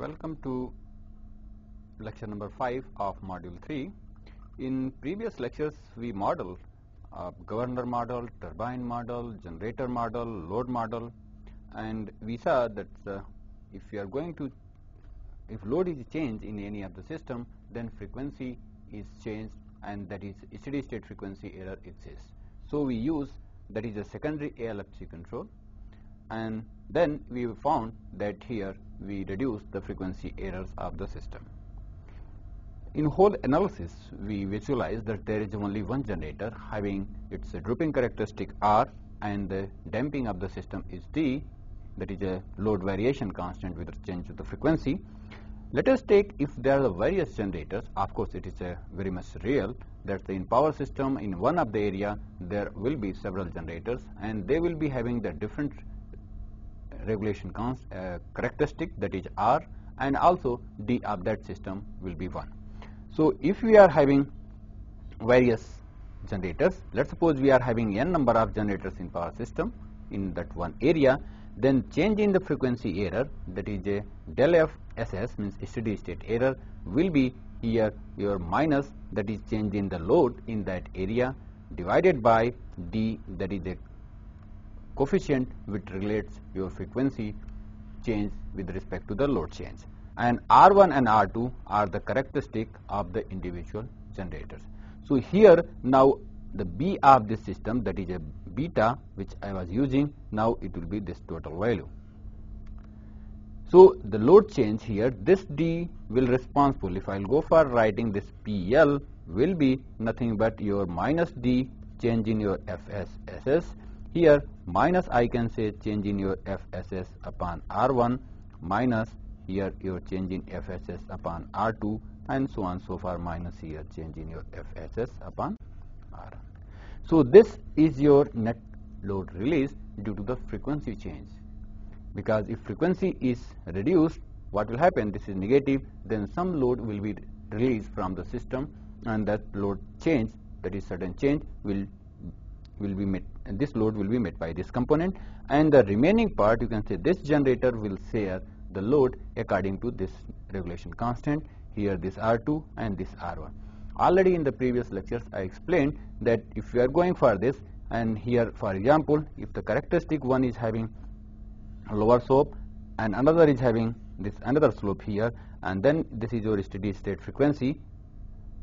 Welcome to lecture number 5 of module 3. In previous lectures we modeled governor model, turbine model, generator model, load model, and we saw that if load is changed in any of the system, then frequency is changed, and that is steady state frequency error exists. So we use that is a secondary ALFC control, and then we found that here we reduce the frequency errors of the system. In whole analysis, we visualize that there is only one generator having its drooping characteristic R, and the damping of the system is D, that is a load variation constant with change of the frequency. Let us take if there are various generators. Of course, it is very much real that in power system in one of the area there will be several generators, and they will be having the different regulation characteristic, that is R, and also D of that system will be 1. So if we are having various generators, let's suppose we are having n number of generators in power system in that one area, then change in the frequency error, that is a del f SS, means steady state error, will be here your minus, that is change in the load in that area, divided by D, that is a coefficient which relates your frequency change with respect to the load change, and R1 and R2 are the characteristic of the individual generators. So here now the B of this system, that is a beta which I was using, now it will be this total value. So the load change here, this D will responsible, if I will go for writing this PL, will be nothing but your minus D change in your FSS. Here minus I can say change in your FSS upon R1, minus here your change in FSS upon R2, and so on so far, minus here change in your FSS upon R. So this is your net load release due to the frequency change, because if frequency is reduced, what will happen? This is negative, then some load will be released from the system, and that load change, that is certain change, will be met, and this load will be met by this component, and the remaining part, you can say this generator will share the load according to this regulation constant, here this R2 and this R1. Already in the previous lectures I explained that if we are going for this, and here for example if the characteristic one is having a lower slope and another is having this another slope here, and then this is your steady state frequency,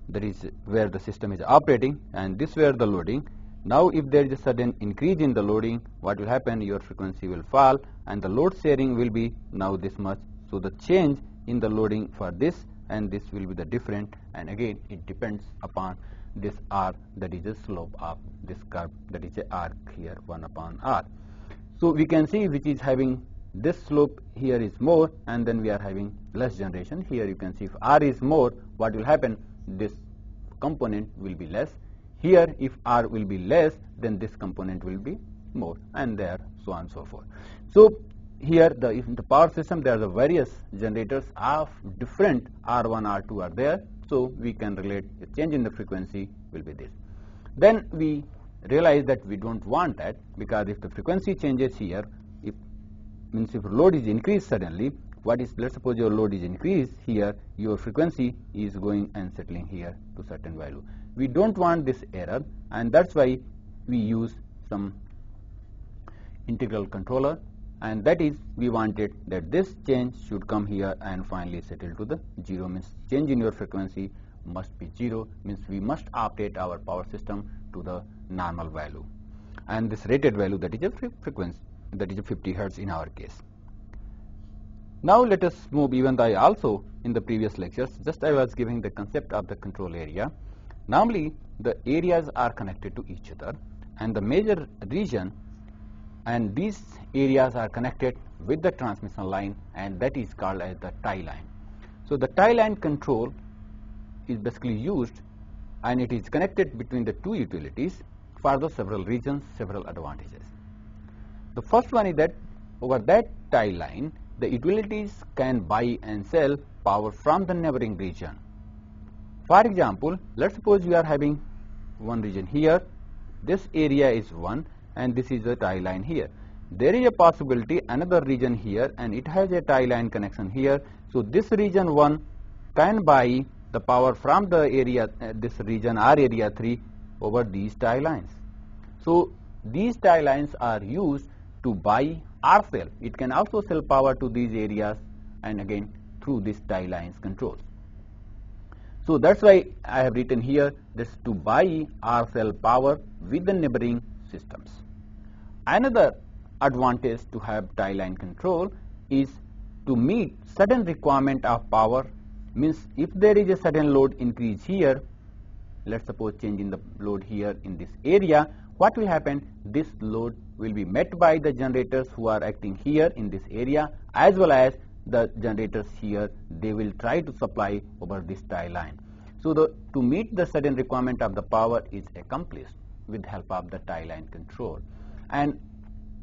that is where the system is operating, and this where the loading. Now if there is a sudden increase in the loading, what will happen? Your frequency will fall and the load sharing will be now this much. So the change in the loading for this and this will be the different, and again it depends upon this R, that is the slope of this curve, that is a arc here 1 upon R. So we can see which is having this slope here is more, and then we are having less generation. Here you can see if R is more, what will happen? This component will be less. Here if R will be less, then this component will be more, and there so on and so forth. So here in the power system there are the various generators of different R1, R2 are there, so we can relate the change in the frequency will be this. Then we realize that we don't want that, because if the frequency changes here, if load is increased suddenly, what is, let's suppose your load is increased here, your frequency is going and settling here to certain value. We don't want this error, and that's why we use some integral controller, and that is we wanted that this change should come here and finally settle to the 0, means change in your frequency must be 0, means we must update our power system to the normal value, and this rated value, that is a frequency, that is a 50 Hertz in our case. Now let us move, even though I also in the previous lectures just I was giving the concept of the control area. Normally the areas are connected to each other, and the major region, and these areas are connected with the transmission line, and that is called as the tie line. So the tie line control is basically used, and it is connected between the two utilities for the several regions, several advantages. The first one is that over that tie line the utilities can buy and sell power from the neighboring region. For example, let's suppose we are having one region here, this area is 1 and this is the tie line here. there is a possibility another region here and it has a tie line connection here. So this region 1 can buy the power from the area, this region or area 3 over these tie lines. So these tie lines are used to buy or sell. It can also sell power to these areas and again through this tie lines controls. So that's why I have written here this to buy or sell power with the neighboring systems. Another advantage to have tie line control is to meet sudden requirement of power. Means if there is a sudden load increase here, let's suppose change in the load here in this area, what will happen? This load will be met by the generators who are acting here in this area as well as the generators here. They will try to supply over this tie line. So to meet the sudden requirement of the power is accomplished with help of the tie line control, and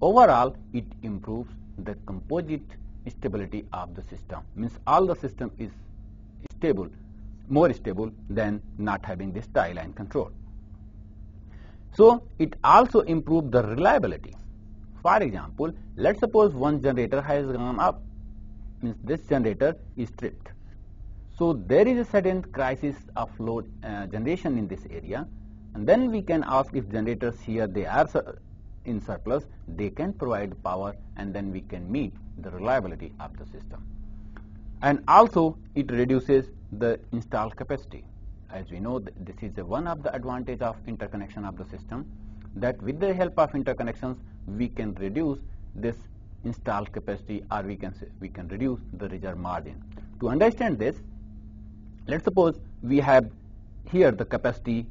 overall it improves the composite stability of the system. Means all the system is stable, more stable than not having this tie line control. So it also improves the reliability. For example, let's suppose one generator has gone up, means this generator is tripped. So there is a sudden crisis of load generation in this area, and then we can ask if generators here they are in surplus, they can provide power, and then we can meet the reliability of the system. And also it reduces the installed capacity. As we know, this is one of the advantage of interconnection of the system, that with the help of interconnections we can reduce this installed capacity, or we can reduce the reserve margin. To understand this, let's suppose we have here the capacity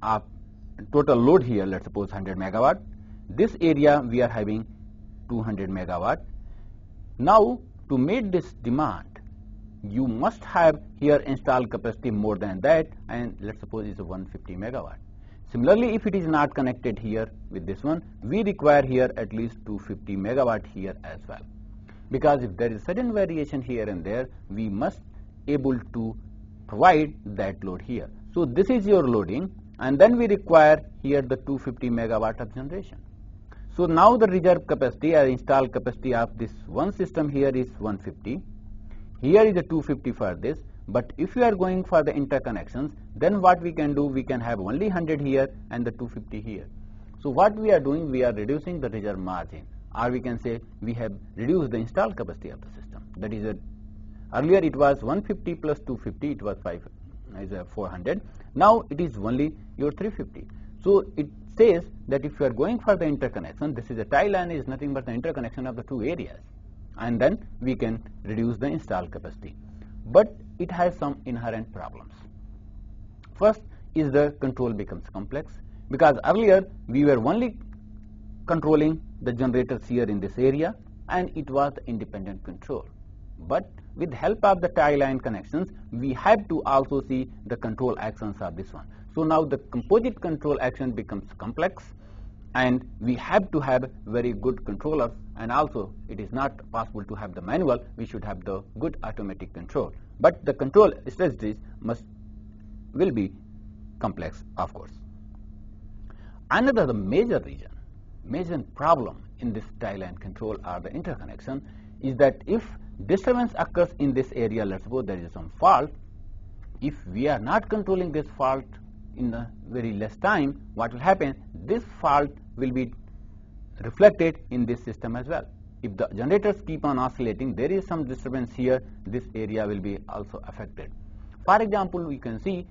of total load here, let's suppose 100 megawatt. This area we are having 200 megawatt. Now to meet this demand, you must have here installed capacity more than that, and let's suppose it's a 150 megawatt. Similarly, if it is not connected here with this one, we require here at least 250 megawatt here as well, because if there is sudden variation here and there, we must able to provide that load here. So this is your loading, and then we require here the 250 megawatt of generation. So now the reserve capacity or installed capacity of this one system here is 150. Here is a 250 for this, but if you are going for the interconnections, then what we can do, we can have only 100 here and the 250 here. So what we are doing, we are reducing the reserve margin, or we can say we have reduced the installed capacity of the system. That is earlier it was 150 plus 250, it was 400. Now it is only your 350. So it says that if you are going for the interconnection, this is a tie line is nothing but the interconnection of the two areas, and then we can reduce the installed capacity. But it has some inherent problems. First is the control becomes complex, because earlier we were only controlling the generators here in this area and it was independent control. But with help of the tie line connections, we have to also see the control actions of this one. So now the composite control action becomes complex, and we have to have very good controllers, and also it is not possible to have the manual, we should have the good automatic control. But the control strategies will be complex, of course. Another major problem in this tie line control or the interconnection is that if disturbance occurs in this area, let's suppose there is some fault, if we are not controlling this fault in a very less time, what will happen? This fault will be reflected in this system as well. If the generators keep on oscillating, there is some disturbance here, this area will be also affected. For example, we can see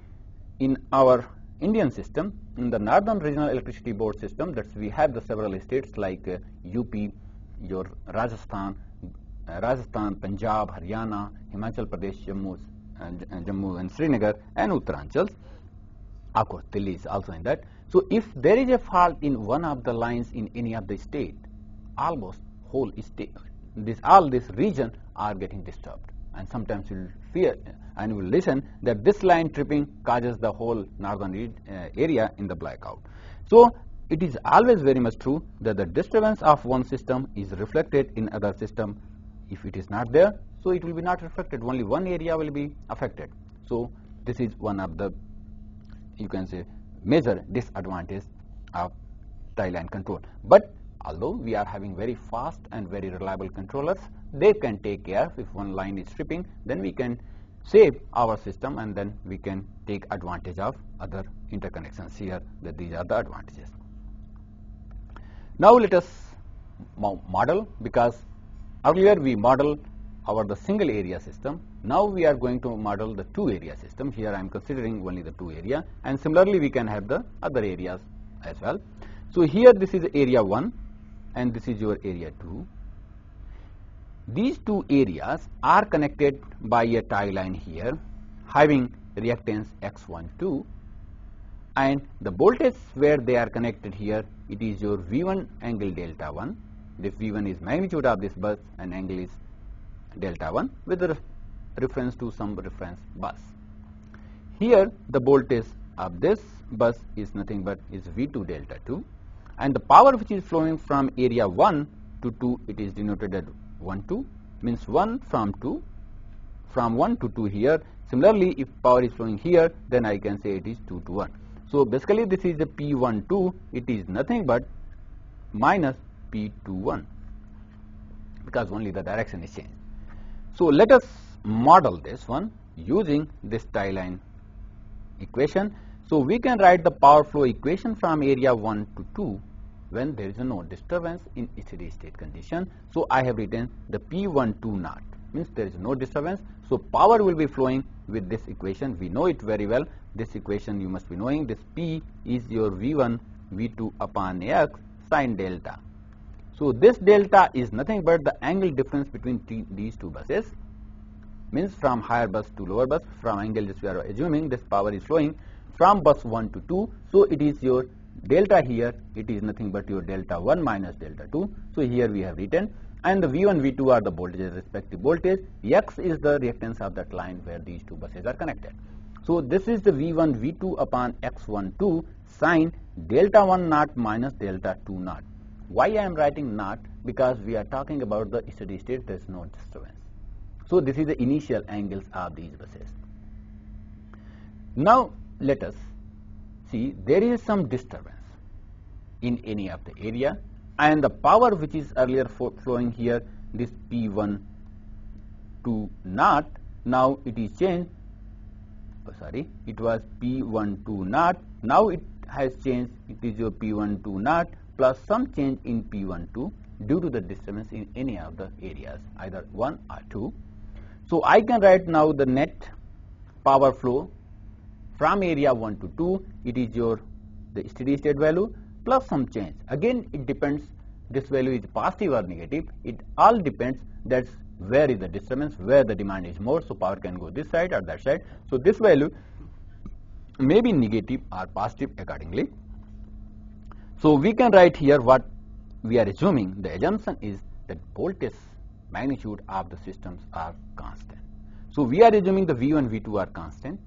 in our Indian system, in the Northern Regional Electricity Board system, that we have the several states like UP, your Rajasthan, Punjab, Haryana, Himachal Pradesh, Jammu and Srinagar, and Uttaranchal. Of course, Delhi is also in that. So if there is a fault in one of the lines in any of the state, almost whole state, all this region are getting disturbed. And sometimes you will fear and you will listen that this line tripping causes the whole northern area in the blackout. So it is always very much true that the disturbance of one system is reflected in other system. If it is not there, so it will be not reflected, only one area will be affected. So this is one of the, you can say, major disadvantage of tie line control. But Although we are having very fast and very reliable controllers, they can take care if one line is tripping, then we can save our system and then we can take advantage of other interconnections here. That these are the advantages. Now let us model, because earlier we model the single area system. Now we are going to model the two area system. Here I am considering only the two area, and similarly we can have the other areas as well. So here this is area 1 and this is your area 2. These two areas are connected by a tie line here having reactance X12, and the voltage where they are connected here, it is your V1 angle delta 1. This V1 is magnitude of this bus and angle is delta 1 with the reference to some reference bus. Here the voltage of this bus is nothing but is V2 delta 2, and the power which is flowing from area 1 to 2, it is denoted as 1 2, means 1 from 2, from 1 to 2 here. Similarly, if power is flowing here, then I can say it is 2 to 1. So basically this is the P12, it is nothing but minus P21, because only the direction is changed. So let us model this one using this tie line equation. So we can write the power flow equation from area 1 to 2 when there is no disturbance in steady state condition. So I have written the P12 naught, means there is no disturbance. So power will be flowing with this equation. We know it very well. This equation you must be knowing. This P is your V1 V2 upon X sin delta. So this delta is nothing but the angle difference between these two buses, means from higher bus to lower bus. From angle this we are assuming this power is flowing from bus 1 to 2. So it is your delta here, it is nothing but your delta 1 minus delta 2. So here we have written, and the V1 V2 are the voltages, respective voltage. X is the reactance of that line where these two buses are connected. So this is the V1 V2 upon X12 sin delta 1 naught minus delta 2 naught. Why I am writing naught? Because we are talking about the steady state, there is no disturbance. So this is the initial angles of these buses. Now let us see, there is some disturbance in any of the area, and the power which is earlier flowing here, this P12 naught, now it is changed, it was P12 naught, now it has changed, it is your P12 naught plus some change in P12 due to the disturbance in any of the areas, either 1 or 2. So I can write now the net power flow from area 1 to 2, it is your the steady state value plus some change. Again it depends, this value is positive or negative, it all depends, that's where is the disturbance, where the demand is more, so power can go this side or that side. So this value may be negative or positive accordingly. So we can write here what we are assuming. The assumption is that voltage magnitude of the systems are constant. So we are assuming the V1 V2 are constant,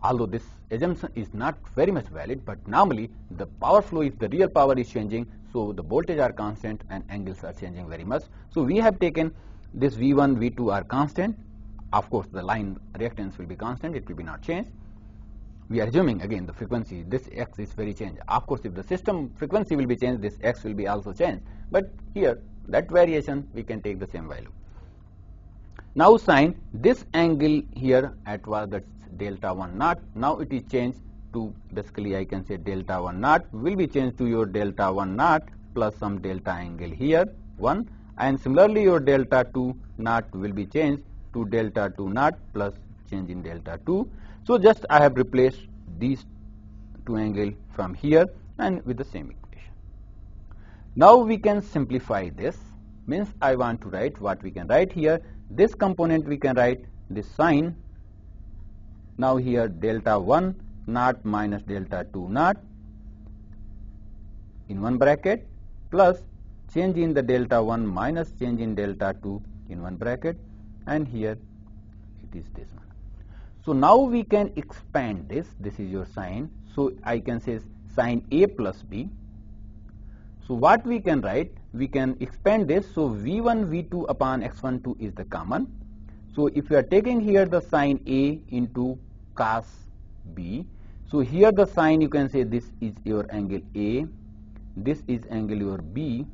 although this assumption is not very much valid, but normally the power flow, if the real power is changing, so the voltage are constant and angles are changing very much. So we have taken this V1 V2 are constant. Of course the line reactance will be constant, it will be not changed. We are assuming again the frequency, this X is very changed. Of course if the system frequency will be changed, this X will be also changed, but here that variation we can take the same value. Now sin this angle here at was that delta 1 naught, now it is changed to, basically I can say delta 1 naught will be changed to your delta 1 naught plus some delta angle here 1, and similarly your delta 2 naught will be changed to delta 2 naught plus change in delta 2. So just I have replaced these two angle from here and with the same equation. Now we can simplify this, means I want to write what we can write here. This component we can write this sign. Now here delta 1 naught minus delta 2 naught in one bracket plus change in the delta 1 minus change in delta 2 in one bracket, and here it is this one. So now we can expand this, this is your sign, so I can say sin A plus B. So what we can write, we can expand this, so V1 V2 upon X12 is the common. So if you are taking here the sin A into cos B, so here the sin you can say this is your angle A, this is angle your B.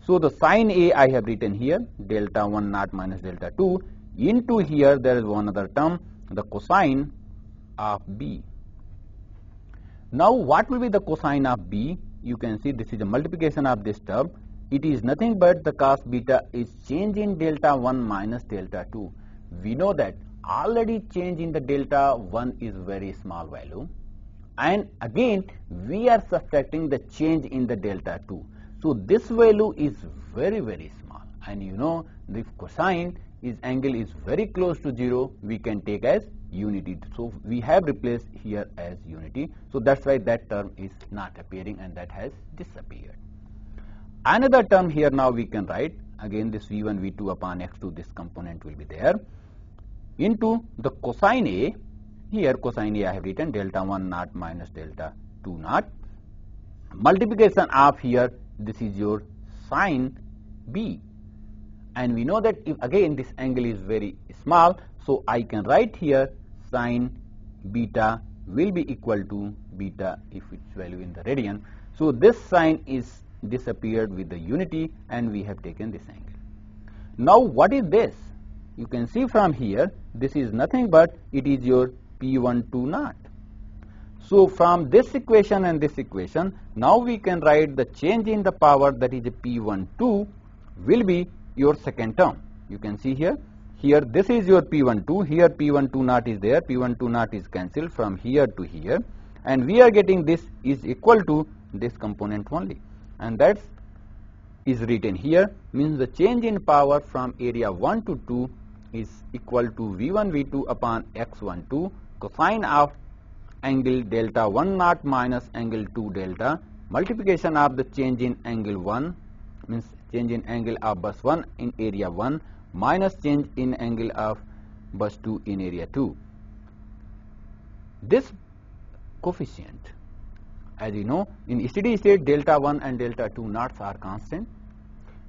So the sine A I have written here, delta 1 naught minus delta 2, into here there is one other term, the cosine of B. Now what will be the cosine of B? You can see this is a multiplication of this term. It is nothing but the cos beta is change in delta 1 minus delta 2. We know that already change in the delta 1 is very small value, and again we are subtracting the change in the delta 2. So this value is very small, and you know the cosine is angle is very close to 0, we can take as unity. So we have replaced here as unity. So that's why that term is not appearing and that has disappeared. Another term here now we can write, again this V1 V2 upon x2, this component will be there, into the cosine A. Here cosine A I have written delta 1 naught minus delta 2 naught, multiplication of here this is your sine B, and we know that if again this angle is very small, so I can write here sine beta will be equal to beta if its value in the radian. So this sine is disappeared with the unity and we have taken this angle. Now what is this? You can see from here this is nothing but it is your P12 naught. So from this equation and this equation, now we can write the change in the power, that is P12 will be your second term. You can see here this is your P12, here P12 naught is there, P12 naught is cancelled from here to here, and we are getting this is equal to this component only, and that is written here, means the change in power from area 1 to 2 is equal to V1 V2 upon x12 cosine of angle delta 1 naught minus angle 2 delta, multiplication of the change in angle 1, means change in angle of bus 1 in area 1 minus change in angle of bus 2 in area 2. This coefficient, as you know, in steady state delta 1 and delta 2 knots are constant,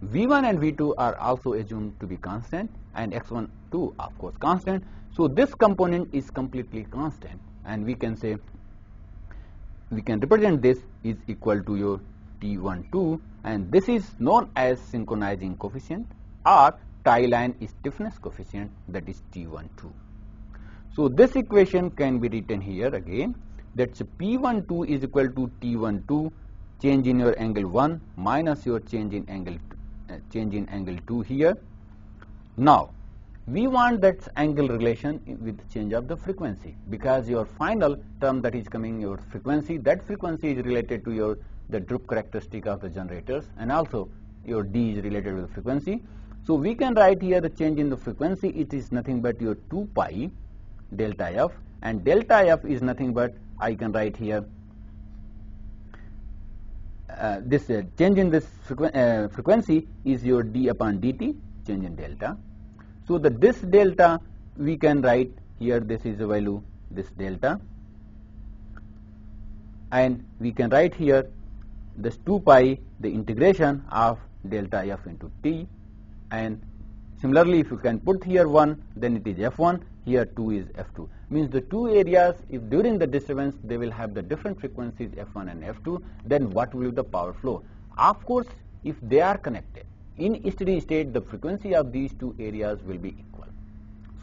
V1 and V2 are also assumed to be constant, and x1 2 of course constant. So this component is completely constant, and we can say, we can represent this is equal to your T12, and this is known as synchronizing coefficient or tie line stiffness coefficient, that is T12. So this equation can be written here again, that's P12 is equal to T12 change in your angle 1 minus your change in angle 2 here. Now we want that angle relation with change of the frequency, because your final term that is coming, your frequency, that frequency is related to your the droop characteristic of the generators, and also your D is related to the frequency. So we can write here the change in the frequency, it is nothing but your 2 pi delta f, and delta f is nothing but, I can write here this change in this frequency is your d upon dt, change in delta. So this delta we can write here, this is the value, this delta, and we can write here this 2 pi, the integration of delta f into t, and similarly if you can put here 1, then it is f1, here 2 is f2, means the two areas, if during the disturbance they will have the different frequencies f1 and f2, then what will be the power flow? Of course, if they are connected in steady state, the frequency of these two areas will be equal.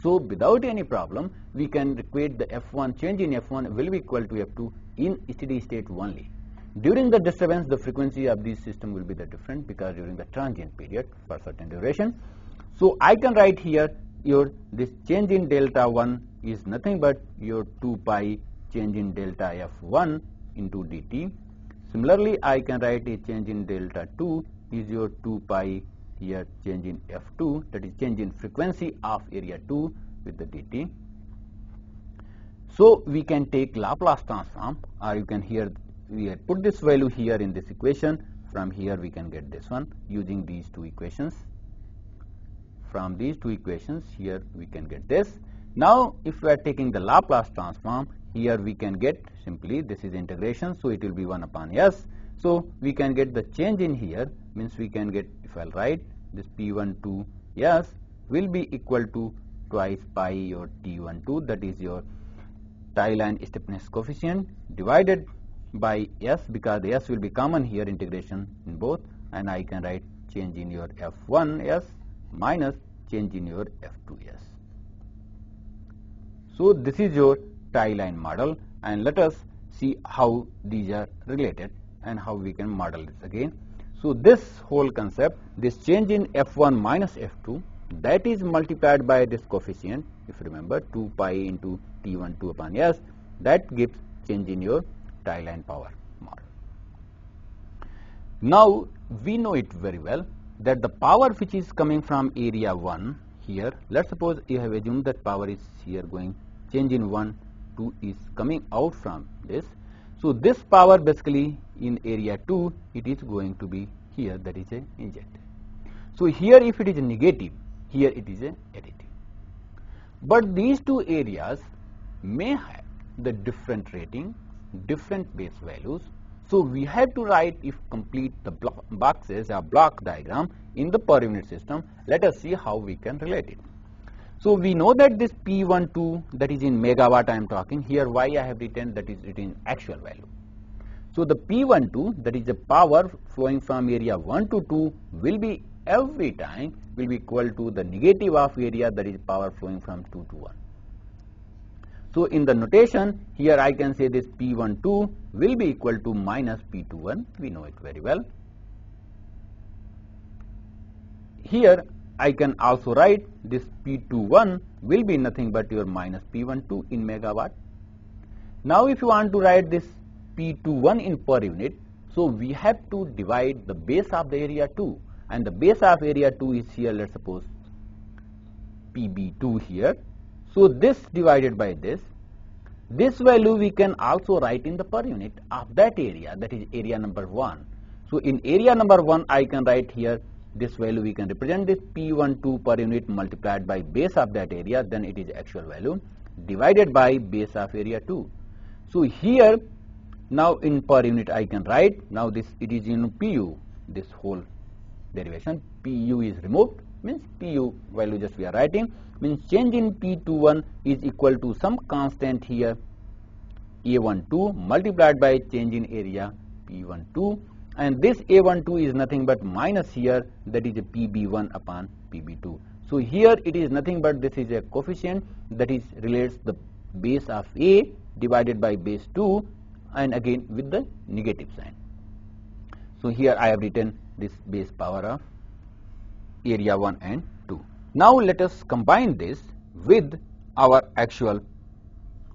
So without any problem, we can equate the f1, change in f1 will be equal to f2 in steady state only. During the disturbance, the frequency of this system will be the different, because during the transient period for certain duration. So I can write here your this change in delta 1 is nothing but your 2 pi change in delta f1 into dt. Similarly, I can write a change in delta 2 is your 2 pi here change in f2, that is change in frequency of area 2 with the dt. So we can take Laplace transform, or you can here we have put this value here in this equation. From here we can get this one using these two equations. From these two equations here we can get this. Now if we are taking the Laplace transform, here we can get simply, this is integration, so it will be 1 upon s. So we can get the change in here, means we can get, if I'll write this P12 s will be equal to twice pi your T12, that is your tie line stiffness coefficient, divided by S, because the S will be common here, integration in both, and I can write change in your F1S minus change in your F2S. So this is your tie line model, and let us see how these are related and how we can model this again. So this whole concept, this change in F1 minus F2, that is multiplied by this coefficient, if you remember, 2 pi into T12 upon S, that gives change in your tie line power model. Now we know it very well that the power which is coming from area 1 here, let's suppose you have assumed that power is here going, change in 1, 2 is coming out from this. So this power basically in area 2, it is going to be here, that is a injected. So here if it is a negative, here it is a additive. But these two areas may have the different rating, different base values. So we have to write, if complete the boxes or block diagram in the per unit system. Let us see how we can relate it. So we know that this P12, that is in megawatt I am talking here, why I have written that is written actual value. So the P12, that is the power flowing from area 1 to 2, will be every time will be equal to the negative of area, that is power flowing from 2 to 1. So in the notation here I can say this P12 will be equal to minus P21, we know it very well. Here I can also write this P21 will be nothing but your minus P12 in megawatt. Now if you want to write this P21 in per unit, so we have to divide the base of the area 2, and the base of area 2 is here, let's suppose PB2 here. So this divided by this value we can also write in the per unit of that area, that is area number 1. So in area number 1 I can write here this value, we can represent this P12 per unit multiplied by base of that area, then it is actual value divided by base of area 2. So here now in per unit I can write, now this it is in PU, this whole derivation, PU is removed, means PU value just we are writing, means change in P21 is equal to some constant here A12 multiplied by change in area P12, and this A12 is nothing but minus here, that is a PB1 upon PB2. So here it is nothing but this is a coefficient that is relates the base of A divided by base 2, and again with the negative sign. So here I have written this base power of area 1 and 2. Now let us combine this with our actual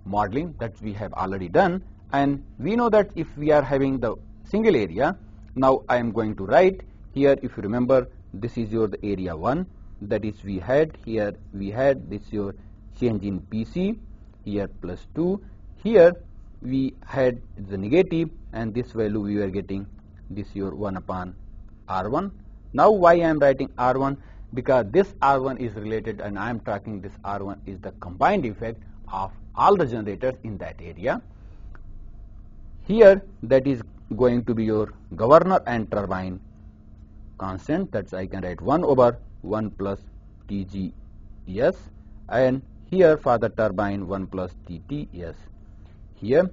modeling that we have already done, and we know that if we are having the single area, now I am going to write here, if you remember, this is your the area 1, that is we had here, we had this your change in PC here plus 2, here we had the negative, and this value we were getting this your 1 upon R1. Now why I am writing R1? Because this R1 is related, and I am talking this R1 is the combined effect of all the generators in that area. Here that is going to be your governor and turbine constant, that's I can write 1 over 1 plus TGS, and here for the turbine 1 plus TTS. Here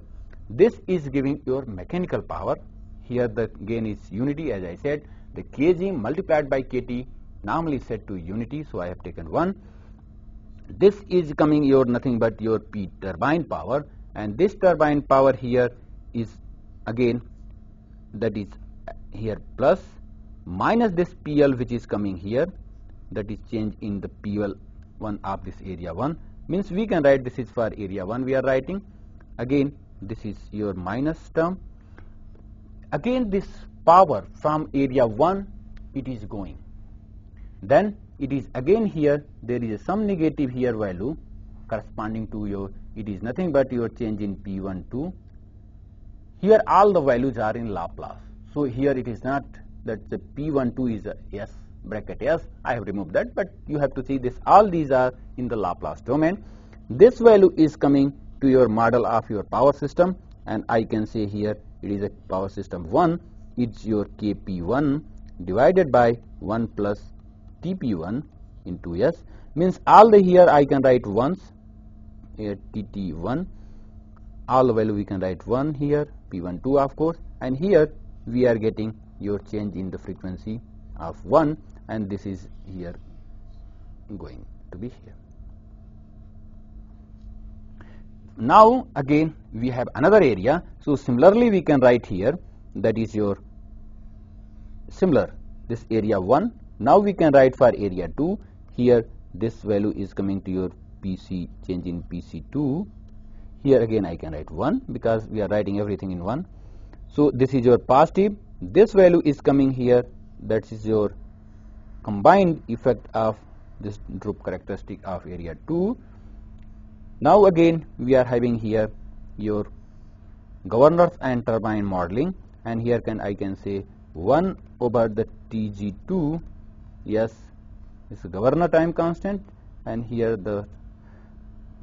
this is giving your mechanical power. Here the gain is unity, as I said, the kg multiplied by kt normally set to unity, so I have taken 1. This is coming your nothing but your P turbine power, and this turbine power here is again that is here plus minus this PL which is coming here, that is change in the PL1 of this area 1, means we can write this is for area 1 we are writing, again this is your minus term, again this power from area 1 it is going, then it is again here there is some negative here value corresponding to your, it is nothing but your change in P12. Here all the values are in Laplace, so here it is not that the P12 is a S bracket S, I have removed that, but you have to see this, all these are in the Laplace domain. This value is coming to your model of your power system, and I can say here it is a power system 1, it's your Kp1 divided by 1 plus Tp1 into S, means all the here I can write ones, here Tt1, all the value we can write 1 here, P12 of course, and here we are getting your change in the frequency of 1, and this is here going to be here. Now again we have another area, so similarly we can write here, that is your similar this area 1. Now we can write for area 2, here this value is coming to your PC, change in PC2. Here again I can write 1 because we are writing everything in 1. So this is your positive, this value is coming here, that is your combined effect of this droop characteristic of area 2. Now again we are having here your governors and turbine modeling, and here I can say 1 over the Tg2, yes, this is governor time constant, and here the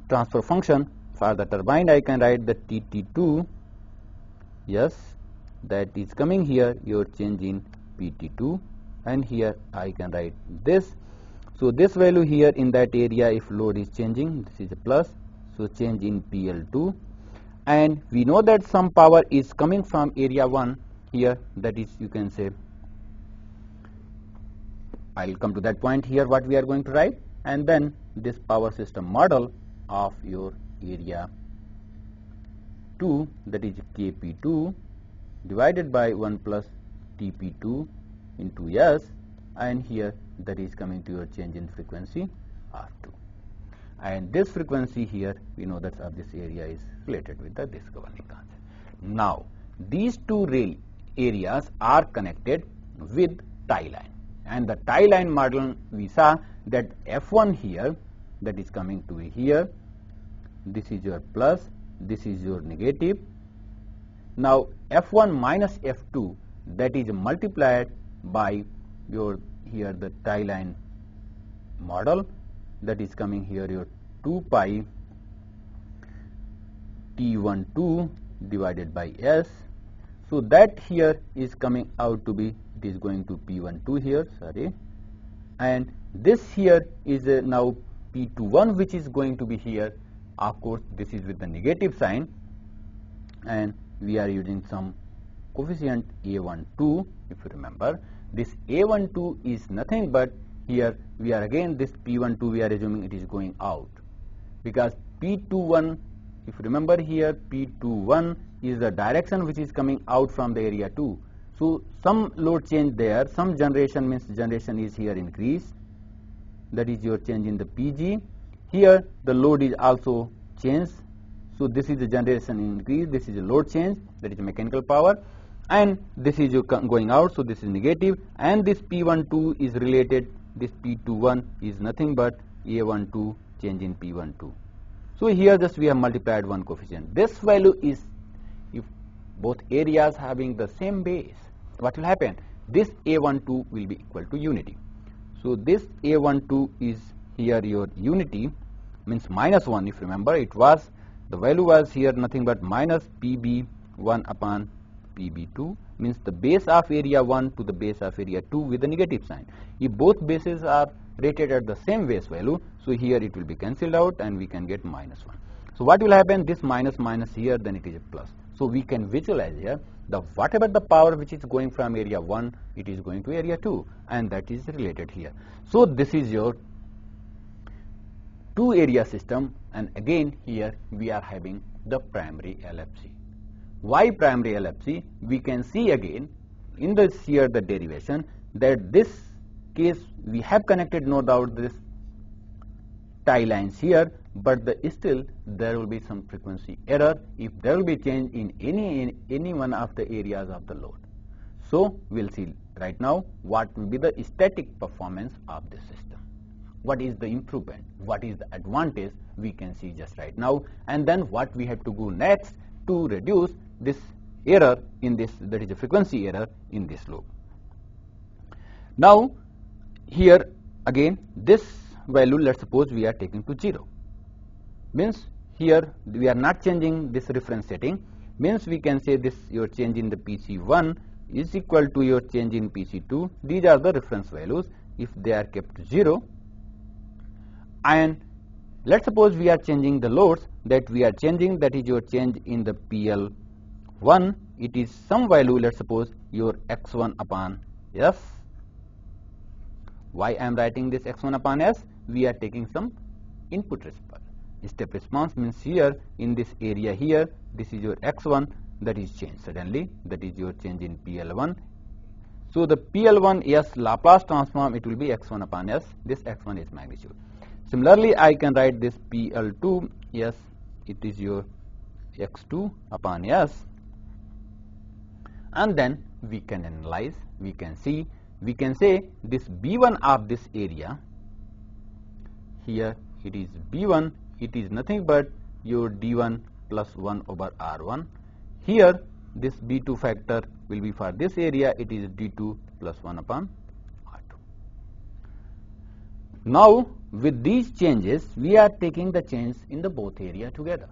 transfer function for the turbine I can write the Tt2, yes, that is coming here your change in Pt2, and here I can write this. So this value here in that area, if load is changing, this is a plus, so change in PL2, and we know that some power is coming from area 1 here, that is you can say, I will come to that point here what we are going to write, and then this power system model of your area 2, that is Kp2 divided by 1 plus Tp2 into S, and here that is coming to your change in frequency R2, and this frequency here we know that of this area is related with this governing constant. Now these two areas are connected with tie line, and the tie line model we saw that F1 here, that is coming to here, this is your plus, this is your negative. Now F1 minus F2, that is multiplied by your here the tie line model, that is coming here your 2 pi T12 divided by S. So that here is coming out to be, it is going to P12 here, sorry, and this here is now P21, which is going to be here, of course this is with the negative sign, and we are using some coefficient A12. If you remember, this A12 is nothing but here we are again this P12 we are assuming it is going out, because P21, if you remember here, P21 is the direction which is coming out from the area 2. So some load change there, some generation means generation is here increased, that is your change in the PG. Here the load is also changed, so this is the generation increase, this is a load change, that is mechanical power, and this is going out, so this is negative, and this P12 is related, this P21 is nothing but A12 change in P12. So here just we have multiplied one coefficient. This value is, if both areas having the same base, what will happen? This A12 will be equal to unity. So this A12 is here your unity, means minus 1. If you remember, it was, the value was here nothing but minus PB1 upon PB2, means the base of area 1 to the base of area 2 with the negative sign. If both bases are rated at the same base value, so here it will be cancelled out and we can get minus 1. So what will happen? This minus minus here, then it is a plus. So we can visualize here the whatever the power which is going from area 1, it is going to area 2, and that is related here. So this is your two area system, and again here we are having the primary LFC. Why primary LFC? We can see again in this here the derivation that this case we have connected no doubt this tie lines here, but still there will be some frequency error if there will be change in any one of the areas of the load. So we'll see right now what will be the static performance of this system. What is the improvement? What is the advantage? We can see just right now, and then what we have to do next to reduce this error in this, that is a frequency error in this loop. Now here again this value, let's suppose we are taking to 0, means here we are not changing this reference setting, means we can say this your change in the PC1 is equal to your change in PC2. These are the reference values if they are kept 0, and let's suppose we are changing the loads, that we are changing, that is your change in the PL1 1, it is some value, let's suppose your x1 upon s. Why I am writing this x1 upon s? We are taking some input response. Step response means here in this area here, this is your x1 that is changed suddenly, that is your change in PL1. So the PL1 s Laplace transform, it will be x1 upon s. This x1 is magnitude. Similarly, I can write this PL2 s, it is your x2 upon s, and then we can analyze, we can see, we can say this B1 of this area, here it is B1, it is nothing but your D1 plus 1 over R1. Here this B2 factor will be for this area, it is D2 plus 1 upon R2. Now with these changes, we are taking the change in the both area together.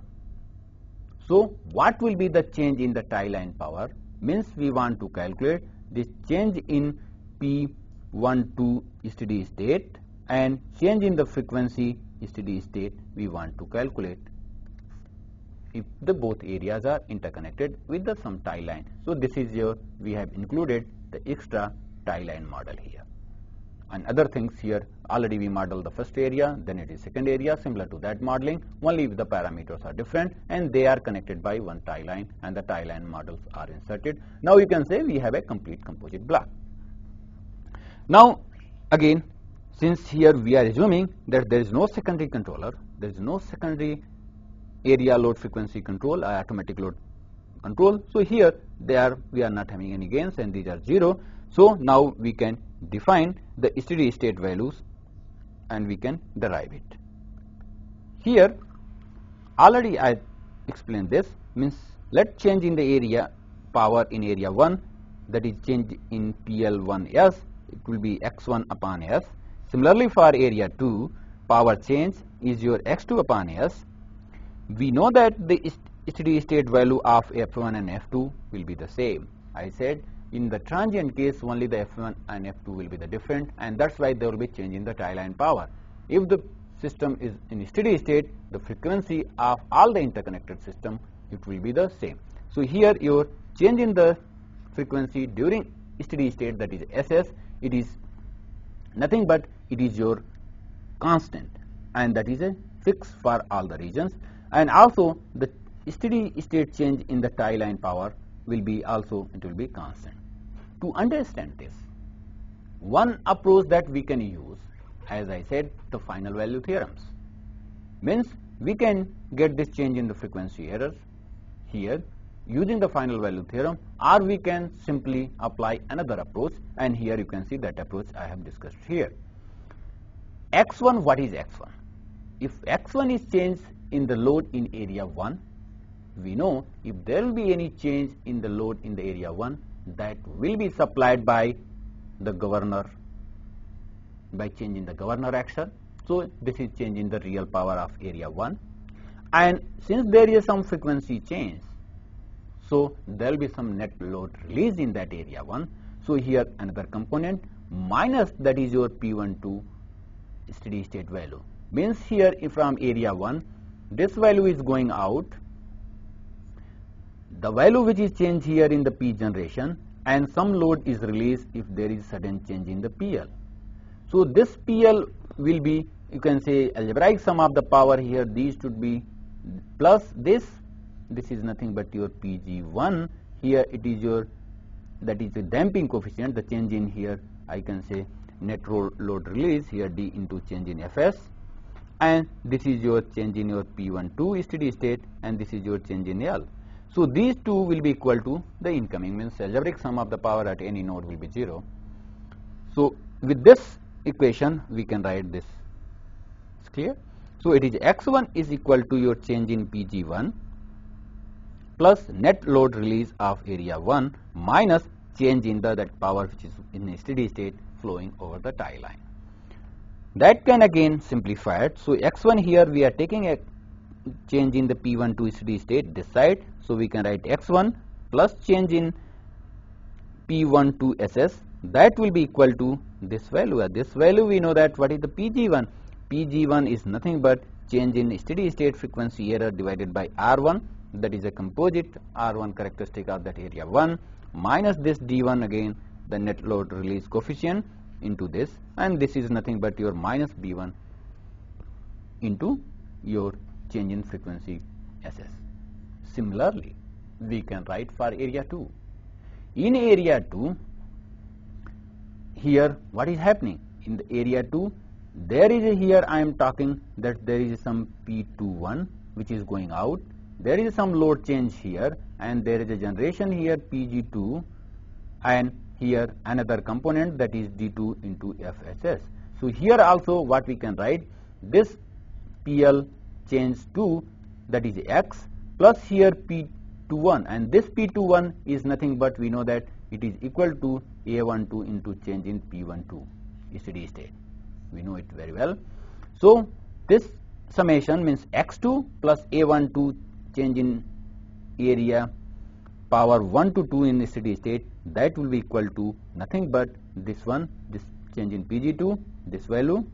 So what will be the change in the tie line power? Means we want to calculate this change in P12 steady state and change in the frequency steady state we want to calculate if the both areas are interconnected with the some tie line. So this is your, we have included the extra tie line model here. And other things here, already we model the first area, then it is second area, similar to that modeling, only if the parameters are different and they are connected by one tie line and the tie line models are inserted. Now you can say we have a complete composite block. Now again, since here we are assuming that there is no secondary controller, there is no secondary area load frequency control or automatic load control. So here we are not having any gains and these are 0. So now we can define the steady state values and we can derive it. Here already I explained this, means let change in the area power in area 1, that is change in PL1s, it will be x1 upon s. Similarly for area 2, power change is your x2 upon s. We know that the steady state value of F1 and F2 will be the same. I said in the transient case only the F1 and F2 will be the different, and that's why there will be change in the tie line power. If the system is in steady state, the frequency of all the interconnected system, it will be the same. So here your change in the frequency during steady state, that is SS, it is nothing but it is your constant and that is a fix for all the regions, and also the steady state change in the tie line power will be also, it will be constant. To understand this, one approach that we can use, as I said, the final value theorems, means we can get this change in the frequency errors here using the final value theorem, or we can simply apply another approach, and here you can see that approach I have discussed here. X1, what is X1? If X1 is changed in the load in area 1, we know if there will be any change in the load in the area 1, that will be supplied by the governor, by changing the governor action. So this is change in the real power of area 1, and since there is some frequency change, so there will be some net load release in that area 1. So here another component minus, that is your P12 steady state value, means here from area 1 this value is going out, the value which is changed here in the P generation, and some load is released if there is sudden change in the PL. So this PL will be, you can say, algebraic sum of the power here, these should be plus this is nothing but your Pg1, here it is your, that is the damping coefficient, the change in here I can say net load release, here D into change in Fs, and this is your change in your P12 steady state, and this is your change in L. So these two will be equal to the incoming, means algebraic sum of the power at any node will be 0. So with this equation we can write this. It's clear? So it is x1 is equal to your change in Pg1 plus net load release of area 1 minus change in the that power which is in a steady state flowing over the tie line. That can again simplify it. So x1 here we are taking a change in the P12 steady state this side, so we can write x1 plus change in P12 SS, that will be equal to this value. At this value we know that what is the Pg1? Pg1 is nothing but change in steady state frequency error divided by R1, that is a composite R1 characteristic of that area 1, minus this D1 again, the net load release coefficient into this, and this is nothing but your minus B1 into your change in frequency SS. Similarly, we can write for area 2. In area 2, here what is happening? In the area 2, there is a, here I am talking that there is some P21 which is going out, there is some load change here, and there is a generation here Pg2, and here another component that is D2 into FSS. So here also what we can write, this PL change 2, that is X, plus here P21, and this P21 is nothing but we know that it is equal to A12 into change in P12 steady state. We know it very well. So this summation means X2 plus A12 change in area power 1 to 2 in steady state, that will be equal to nothing but this one, this change in Pg2, this value,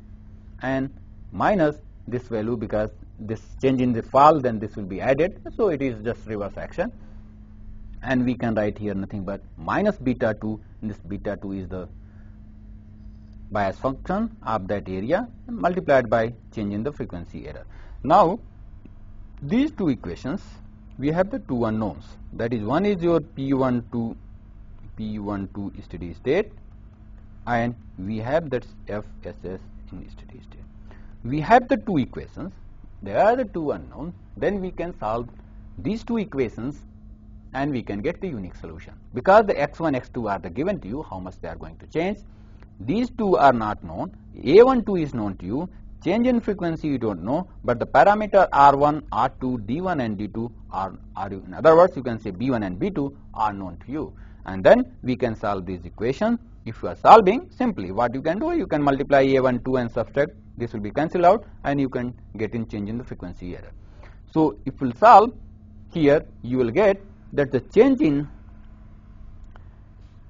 and minus this value, because this change in the fall, then this will be added, so it is just reverse action, and we can write here nothing but minus beta 2, and this beta 2 is the bias function of that area multiplied by change in the frequency error. Now these two equations, we have the two unknowns, that is one is your P12 steady state, and we have that FSS in steady state. We have the two equations, there are the two unknowns, then we can solve these two equations and we can get the unique solution. Because the x1, x2 are the given to you, how much they are going to change. These two are not known, A12 is known to you, change in frequency you don't know, but the parameter R1, R2, D1 and D2 are in other words you can say B1 and B2 are known to you, and then we can solve this equation. If you are solving, simply what you can do, you can multiply A12 and subtract, this will be cancelled out, and you can get in change in the frequency error. So if you solve here, you will get that the change in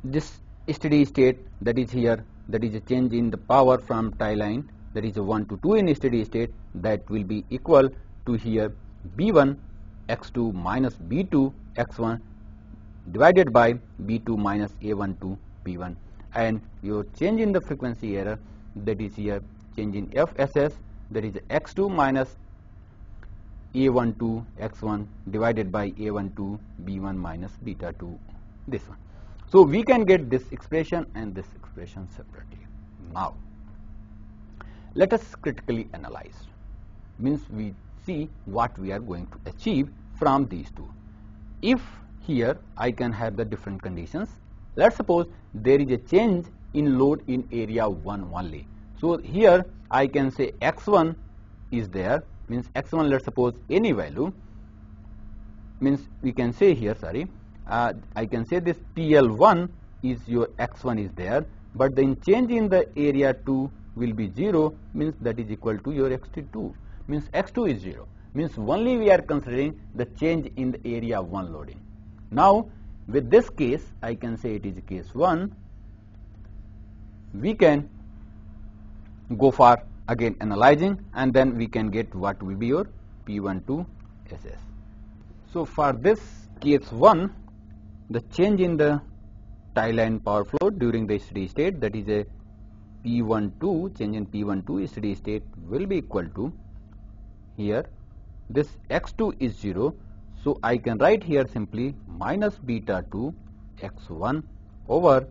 this steady state, that is here, that is a change in the power from tie line, that is a 1 to 2 in steady state, that will be equal to here B1 x2 minus B2 x1 divided by B2 minus A12 B1, and your change in the frequency error, that is here change in FSS, that is x2 minus A12 x1 divided by A12 B1 minus beta 2, this one. So we can get this expression and this expression separately. Now let us critically analyze, means we see what we are going to achieve from these two. If here I can have the different conditions, let's suppose there is a change in load in area 1 only. So here I can say x1 is there, means x1, let's suppose any value, means we can say here, sorry, I can say this PL1 is your x1 is there, but the change in the area 2 will be 0, means that is equal to your x2, means x2 is 0, means only we are considering the change in the area 1 loading. Now with this case, I can say it is case 1, we can go for again analyzing, and then we can get what will be your P12 SS. So for this case 1, the change in the tie line power flow during the steady state, that is a P12, change in P12 steady state will be equal to here this x2 is 0, so I can write here simply minus beta 2 x1 over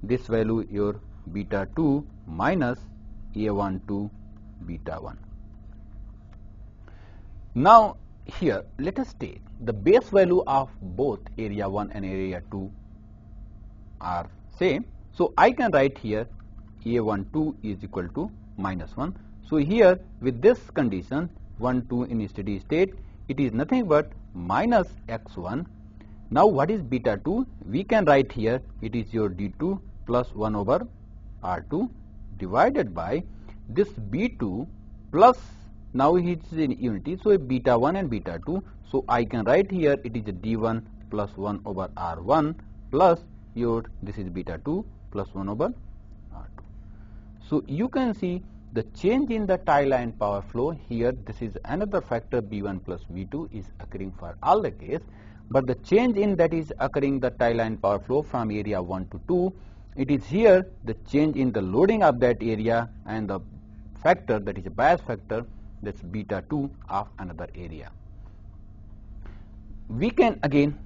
this value your beta 2 minus A12 beta 1. Now here let us state the base value of both area 1 and area 2 are same, so I can write here A12 is equal to minus 1. So here with this condition 1, 2 in steady state, it is nothing but minus x1. Now what is beta 2? We can write here it is your D2 plus 1 over R2 divided by this B2 plus, now it is in unity, so beta 1 and beta 2, so I can write here it is a D1 plus 1 over R1 plus your, this is beta 2 plus 1 over R2. So you can see the change in the tie line power flow here, this is another factor B1 plus B2 is occurring for all the case, but the change in that is occurring the tie line power flow from area 1 to 2. It is here the change in the loading of that area and the factor, that is a bias factor, that's beta 2 of another area. We can again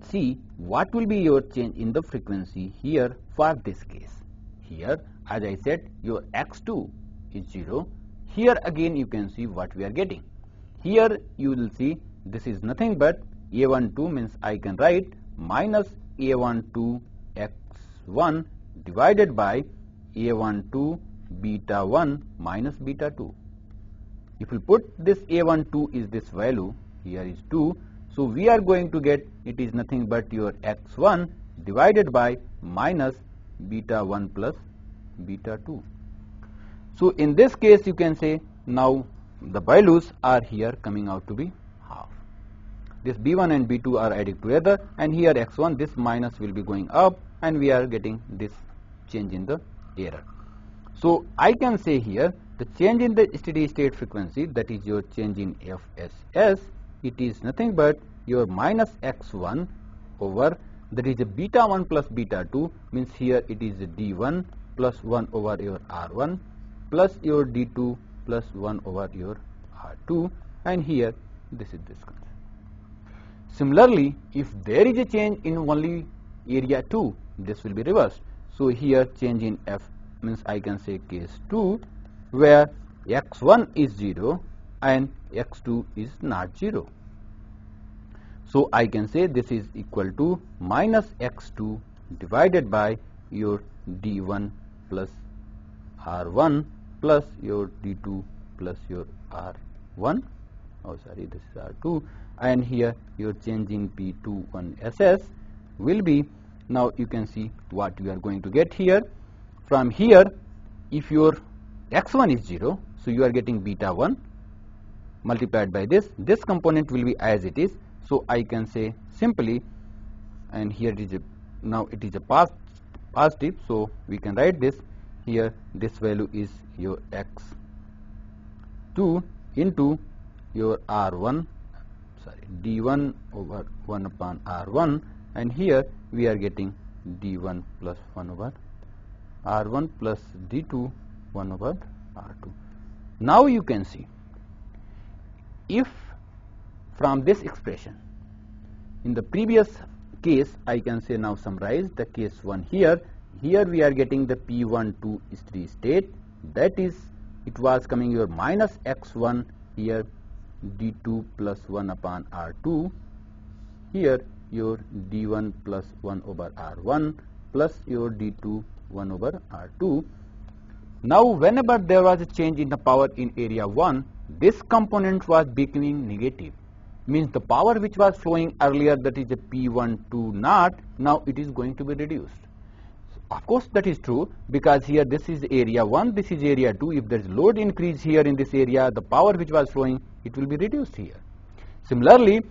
see what will be your change in the frequency here for this case. Here, as I said, your x2 is 0. Here again you can see what we are getting. Here you will see this is nothing but A12 means I can write minus A12 x1 divided by A12 beta 1 minus beta 2. If we put this A12 is this value, here is 2, so we are going to get it is nothing but your x1 divided by minus beta 1 plus beta 2. So in this case you can say now the values are here coming out to be half. This B1 and B2 are added together, and here x1, this minus will be going up, and we are getting this change in the error. So I can say here the change in the steady state frequency, that is your change in FSS, it is nothing but your minus x1 over, that is a beta 1 plus beta 2, means here it is a D1 plus 1 over your R1 plus your D2 plus 1 over your R2, and here this is this concept. Similarly, if there is a change in only area 2, this will be reversed. So here change in F means I can say case 2 where x1 is 0 and x2 is not 0. So I can say this is equal to minus x2 divided by your D1 plus R1 plus your D2 plus your R1, oh sorry, this is R2, and here your change in P21SS will be, now you can see what we are going to get here. From here, if your x1 is 0, so you are getting beta 1 multiplied by this component will be as it is. So I can say simply, and here it is a, now it is a positive, so we can write this here, this value is your x2 into your R1, sorry, D1 over 1 upon R1, and here we are getting D1 plus 1 over R1 plus D2 1 over R2. Now you can see, if from this expression, in the previous case, I can say now summarize the case 1 here. Here we are getting the P12 steady state, that is, it was coming your minus x1 here, D2 plus 1 upon R2, here your D1 plus 1 over R1 plus your D2 1 over R2. Now whenever there was a change in the power in area 1, this component was becoming negative, means the power which was flowing earlier, that is a P12 naught, now it is going to be reduced. Of course that is true, because here this is area 1, this is area 2. If there is load increase here in this area, the power which was flowing, it will be reduced here. Similarly,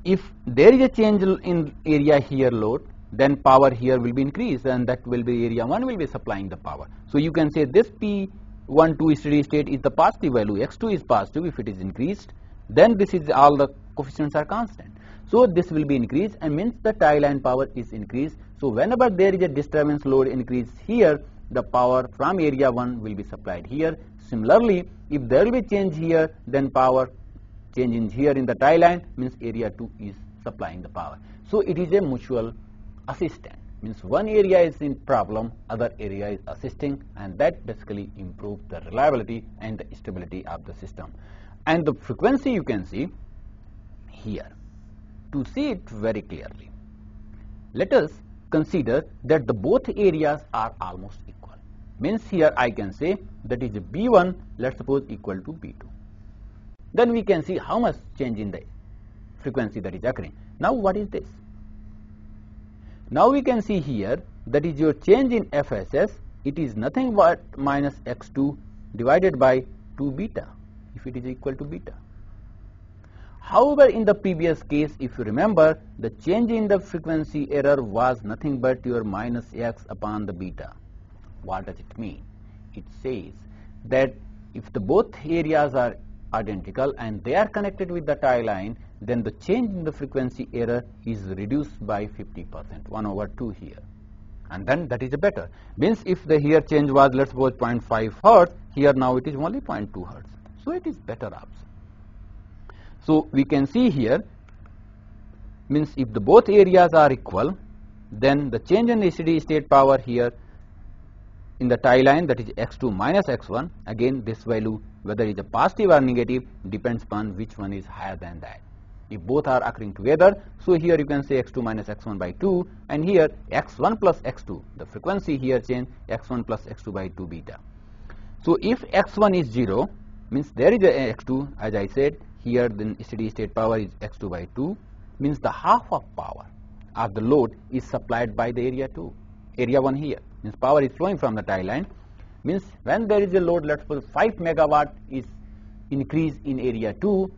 if there is a change in area here load, then power here will be increased, and that will be area 1 will be supplying the power. So you can say this P12 steady state is the positive value, x2 is positive. If it is increased, then this is all the coefficients are constant. So this will be increased, and means the tie line power is increased. So whenever there is a disturbance load increase here, the power from area 1 will be supplied here. Similarly, if there will be change here, then power change in here in the tie line, means area 2 is supplying the power. So it is a mutual assistant, means one area is in problem, other area is assisting, and that basically improves the reliability and the stability of the system. And the frequency you can see here. To see it very clearly, let us consider that the both areas are almost equal. Means here I can say that is B1, let's suppose, equal to B2. Then we can see how much change in the frequency that is occurring. Now what is this? Now we can see here that is your change in FSS, it is nothing but minus x2 divided by 2 beta, if it is equal to beta. However, in the previous case, if you remember, the change in the frequency error was nothing but your minus x upon the beta. What does it mean? it says that if the both areas are identical and they are connected with the tie line, then the change in the frequency error is reduced by 50%, 1/2 here. And then that is a better. Means if the here change was, let's suppose 0.5 hertz, here now it is only 0.2 hertz. So it is better also. So we can see here, means if the both areas are equal, then the change in the steady state power here in the tie line, that is x2 minus x1, again this value whether it is a positive or negative depends upon which one is higher than that. If both are occurring together, so here you can say x2 minus x1 by 2, and here x1 plus x2, the frequency here change x1 plus x2 by 2 beta. So if x1 is 0, means there is a x2, as I said, here then steady state power is x2 by 2, means the half of power of the load is supplied by the area 2, area 1 here, means power is flowing from the tie line, means when there is a load, let's suppose 5 megawatt is increase in area 2,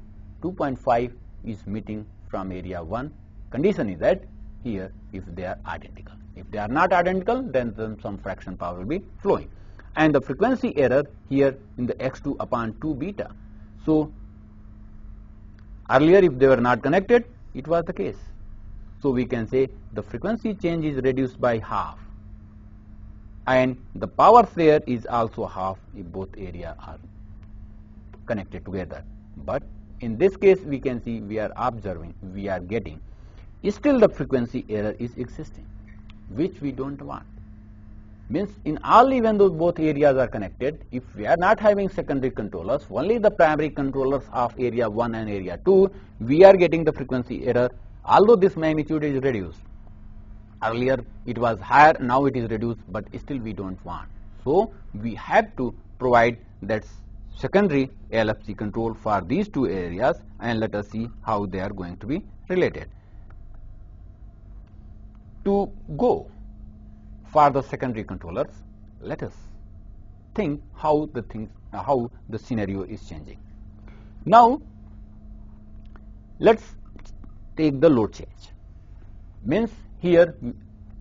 2.5 is meeting from area 1. Condition is that here if they are identical. If they are not identical, then some fraction power will be flowing. And the frequency error here in the x2 upon 2 beta. So earlier if they were not connected, it was the case. So we can say the frequency change is reduced by half, and the power flare is also half if both areas are connected together. But in this case we can see, we are observing, we are getting still the frequency error is existing, which we don't want. Means in all, even though both areas are connected, if we are not having secondary controllers, only the primary controllers of area 1 and area 2, we are getting the frequency error, although this magnitude is reduced. Earlier it was higher, now it is reduced, but still we don't want. So we have to provide that secondary LFC control for these two areas, and let us see how they are going to be related. To go for the secondary controllers, let us think how the scenario is changing. Now let's take the load change. Means here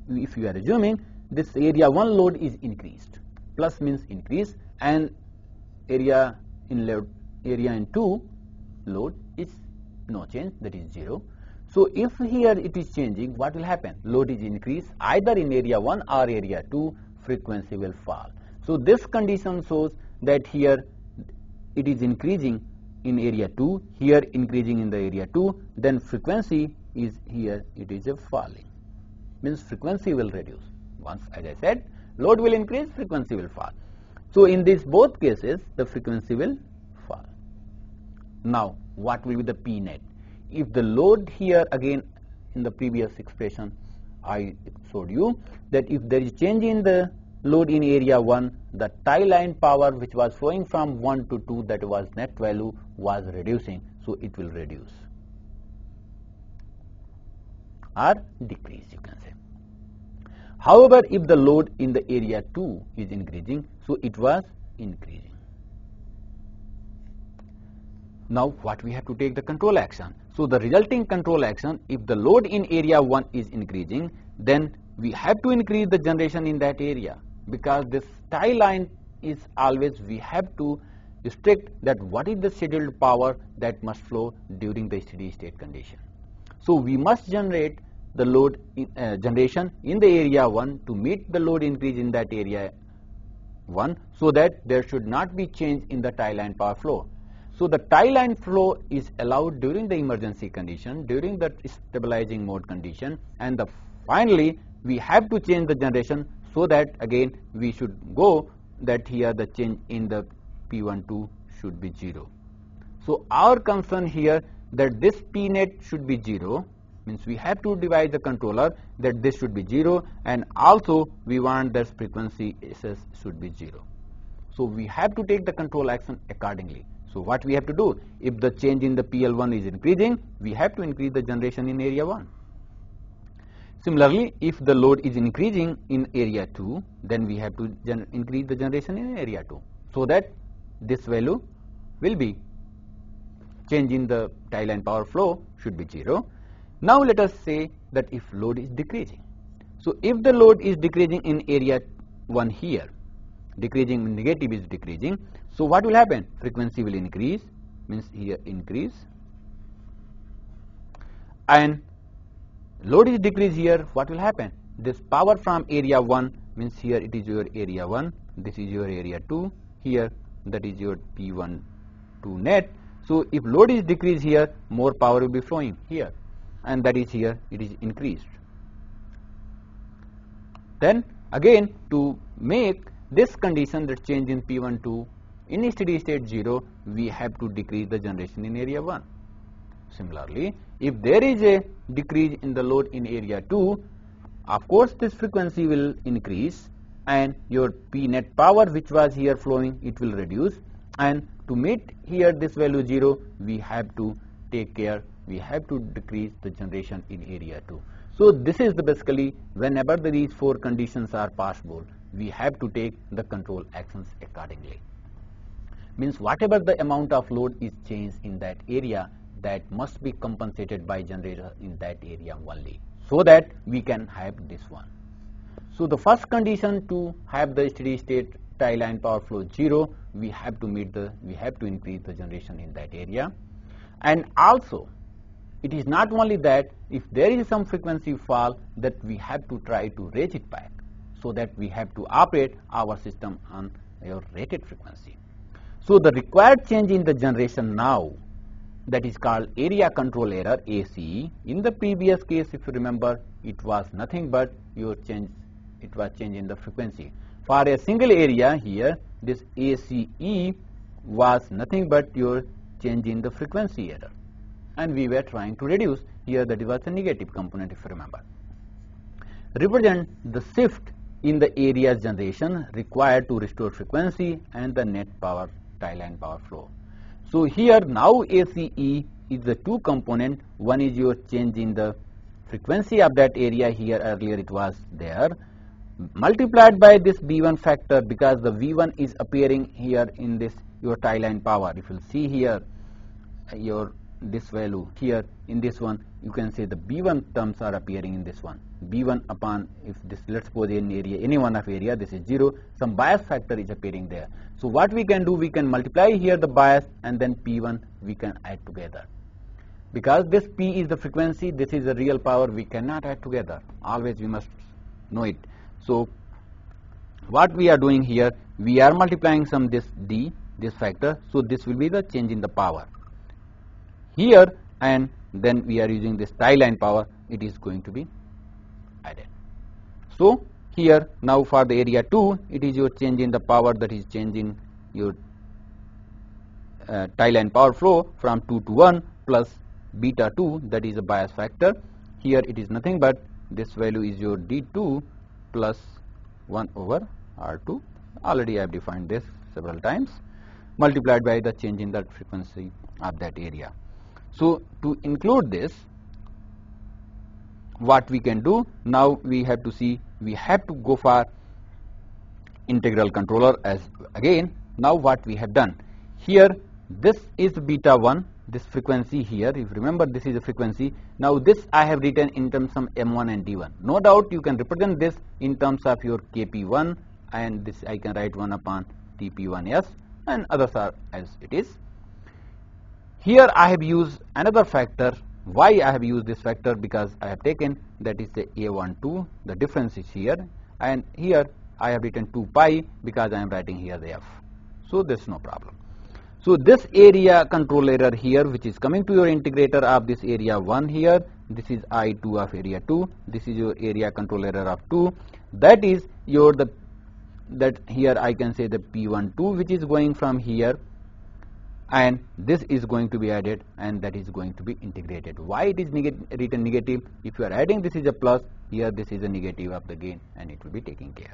if you are assuming this area 1 load is increased, plus means increase, and area in 2 load is no change, that is 0. So if here it is changing, what will happen? Load is increased either in area 1 or area 2, frequency will fall. So this condition shows that here it is increasing in area 2, here increasing in the area 2, then frequency is here, it is a falling, means frequency will reduce. Once, as I said, load will increase, frequency will fall. So in these both cases the frequency will fall. Now what will be the P net? If the load here, again in the previous expression I showed you that if there is change in the load in area 1, the tie line power which was flowing from 1 to 2, that was net value, was reducing, so it will reduce or decrease, you can say. However, if the load in the area 2 is increasing, so it was increasing. Now what we have to take the control action. So the resulting control action, if the load in area 1 is increasing, then we have to increase the generation in that area, because this tie line is always, we have to restrict that what is the scheduled power that must flow during the steady state condition. So we must generate the load generation in the area 1 to meet the load increase in that area 1, so that there should not be change in the tie line power flow. So the tie line flow is allowed during the emergency condition, during the stabilizing mode condition, and finally we have to change the generation, so that again we should go that here the change in the P12 should be 0. So our concern here that this P net should be 0, means we have to devise the controller that this should be 0, and also we want that frequency SS should be 0. So we have to take the control action accordingly. So what we have to do, if the change in the PL1 is increasing, we have to increase the generation in area 1. Similarly, if the load is increasing in area 2, then we have to increase the generation in area 2, so that this value will be change in the tie line power flow should be 0. Now let us say that if load is decreasing. So if the load is decreasing in area 1 here, decreasing, negative is decreasing. So what will happen? Frequency will increase, means here increase, and load is decreased here. What will happen? This power from area 1, means here it is your area 1, this is your area 2, here that is your P1 to net. So if load is decreased here, more power will be flowing here, and that is here it is increased. Then again, to make this condition, that change in P1 to in steady state 0, we have to decrease the generation in area 1. Similarly, if there is a decrease in the load in area 2, of course this frequency will increase, and your P net power which was here flowing, it will reduce, and to meet here this value 0, we have to take care, we have to decrease the generation in area 2. So this is the basically, whenever these 4 conditions are possible, we have to take the control actions accordingly. Means whatever the amount of load is changed in that area, that must be compensated by generator in that area only, so that we can have this one. So the first condition to have the steady state tie line power flow 0, we have to increase the generation in that area. And also, it is not only that, if there is some frequency fall, that we have to try to raise it back, so that we have to operate our system on your rated frequency. So the required change in the generation now, that is called area control error, ACE. In the previous case, if you remember, it was nothing but your change, it was change in the frequency. For a single area here, this ACE was nothing but your change in the frequency error, and we were trying to reduce here, that was a negative component, if you remember. Represent the shift in the area generation required to restore frequency and the net power, tie line power flow. So here now ACE is the 2 component. One is your change in the frequency of that area, here earlier it was there, multiplied by this B1 factor, because the V1 is appearing here in this your tie line power. If you see here your this value here in this one, you can say the B1 terms are appearing in this one. B1 upon, if this, let's suppose in area, any one of area, this is 0, some bias factor is appearing there. So what we can do, we can multiply here the bias, and then P1 we can add together. Because this P is the frequency, this is the real power, we cannot add together. Always we must know it. So what we are doing here, we are multiplying some this D, this factor, so this will be the change in the power here, and then we are using this tie line power, it is going to be added. So here now for the area 2, it is your change in the power, that is changing your tie line power flow from 2 to 1 plus beta 2, that is a bias factor. Here it is nothing but this value is your D2 plus 1 over R2. Already I have defined this several times, multiplied by the change in the frequency of that area. So to include this, what we can do now, we have to see, we have to go for integral controller as again. Now what we have done here, this is beta 1, this frequency here, if you remember this is a frequency. Now this I have written in terms of M1 and D1. No doubt you can represent this in terms of your KP1, and this I can write 1 upon TP1S, and others are as it is. Here I have used another factor. Why I have used this factor? Because I have taken, that is the A12, the difference is here, and here I have written 2 pi because I am writing here the F. So there is no problem. So this area control error here, which is coming to your integrator of this area 1 here, this is I2 of area 2, this is your area control error of 2, that is your that here I can say the P12, which is going from here, and this is going to be added, and that is going to be integrated. Why it is written negative? If you are adding, this is a plus, here this is a negative of the gain, and it will be taken care.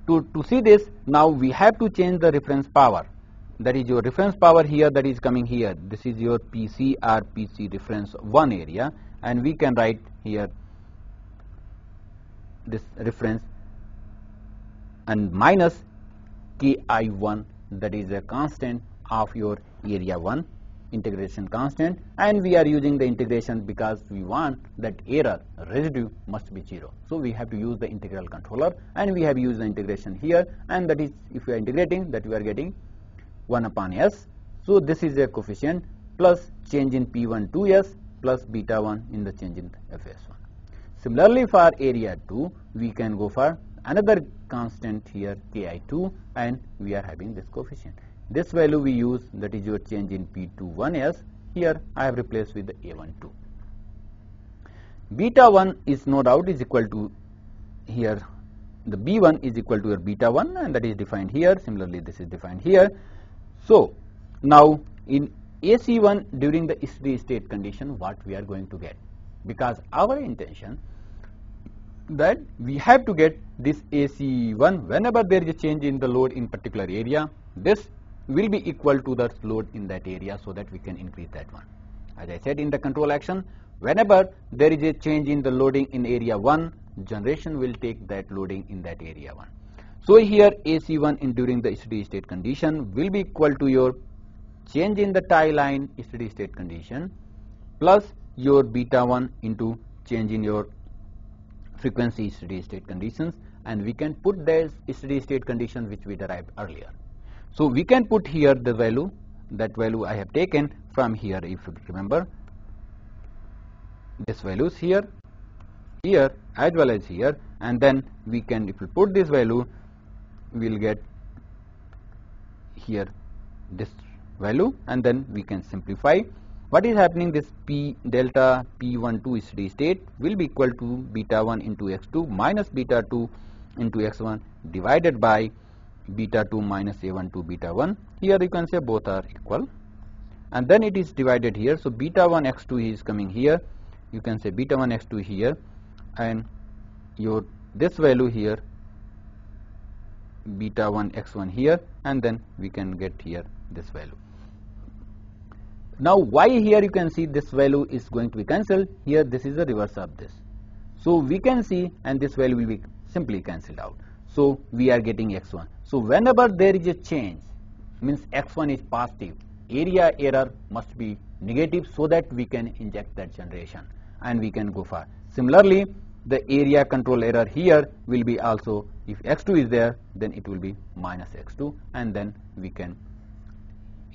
To see this, now we have to change the reference power. That is your reference power here, that is coming here. This is your PC or PC reference 1 area, and we can write here this reference and minus Ki1, that is a constant of your area 1 integration constant, and we are using the integration because we want that error residue must be 0. So we have to use the integral controller, and we have used the integration here, and that is, if we are integrating, that we are getting 1 upon s. So this is a coefficient plus change in P1 2s plus beta 1 in the change in Fs1. Similarly, for area 2, we can go for another constant here, Ki2, and we are having this coefficient. This value we use, that is your change in P2 1s. Here I have replaced with the A12. Beta 1 is no doubt is equal to here, the B1 is equal to your beta 1, and that is defined here. Similarly, this is defined here. So now in AC1 during the steady state condition, what we are going to get, because our intention that we have to get this AC1 whenever there is a change in the load in particular area, this will be equal to the load in that area, so that we can increase that one. As I said in the control action, whenever there is a change in the loading in area 1, generation will take that loading in that area 1. So here AC1 in during the steady state condition will be equal to your change in the tie line steady state condition plus your beta 1 into change in your frequency steady state conditions, and we can put the steady state condition which we derived earlier. So we can put here the value, that value I have taken from here, if you remember, this values here, here as well as here, and then we can, if we put this value, we will get here this value, and then we can simplify. What is happening, this P delta P12 steady state will be equal to beta 1 into x2 minus beta 2 into x1 divided by beta 2 minus A12 beta 1. Here you can say both are equal, and then it is divided here. So beta 1 x2 is coming here, you can say beta 1 x2 here, and your this value here beta 1 x1 here, and then we can get here this value. Now why here you can see this value is going to be cancelled, here this is the reverse of this. So we can see, and this value will be simply cancelled out. So we are getting x1. So whenever there is a change, means x1 is positive, area error must be negative, so that we can inject that generation and we can go far. Similarly, the area control error here will be also, if x2 is there, then it will be minus x2, and then we can,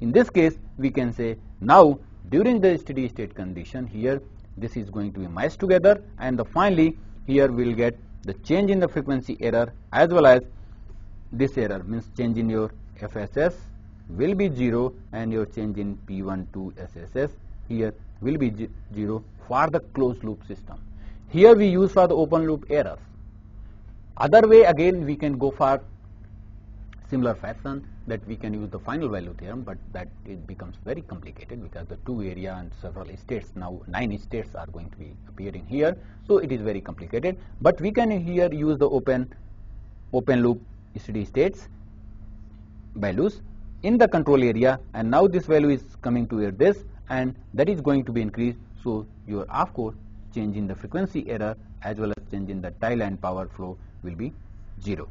in this case we can say now during the steady state condition, here this is going to be meshed together, and finally here we will get the change in the frequency error as well as this error, means change in your FSS will be 0, and your change in P12 SSS here will be 0 for the closed loop system. Here we use for the open loop errors. Other way again we can go for similar fashion, that we can use the final value theorem, but that it becomes very complicated because the 2 area and several states, now 9 states are going to be appearing here, so it is very complicated. But we can here use the open loop steady states values in the control area, and now this value is coming to this, and that is going to be increased. So your of course change in the frequency error as well as change in the tie line power flow will be 0.